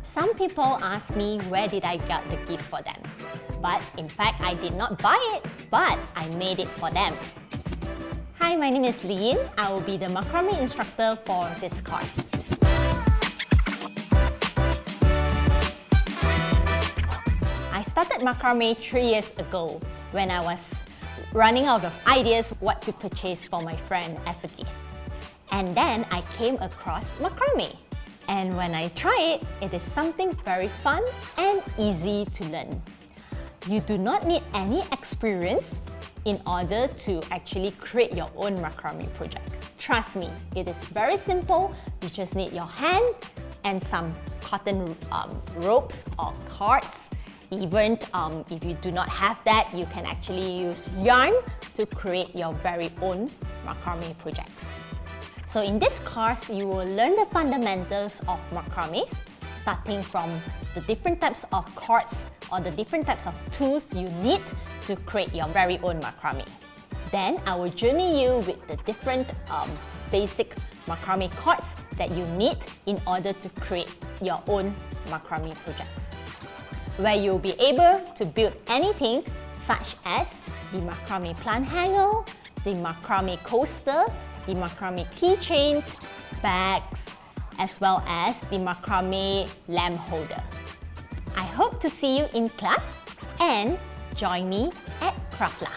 Some people ask me where did I get the gift for them. But in fact, I did not buy it, but I made it for them. Hi, my name is Lee Yin. I will be the macrame instructor for this course. I started macrame 3 years ago when I was running out of ideas what to purchase for my friend as a gift. And then I came across macrame. And when I try it, it is something very fun and easy to learn. You do not need any experience in order to actually create your own macrame project. Trust me, it is very simple. You just need your hand and some cotton ropes or cords. Even if you do not have that, you can actually use yarn to create your very own macrame projects. So in this course, you will learn the fundamentals of macrames, starting from the different types of cords or the different types of tools you need to create your very own macrame. Then I will journey you with the different basic macrame cords that you need in order to create your own macrame projects, where you'll be able to build anything such as the macrame plant hanger, the macrame coaster, the macrame keychain, bags, as well as the macrame lamp holder. I hope to see you in class and join me at Craftla.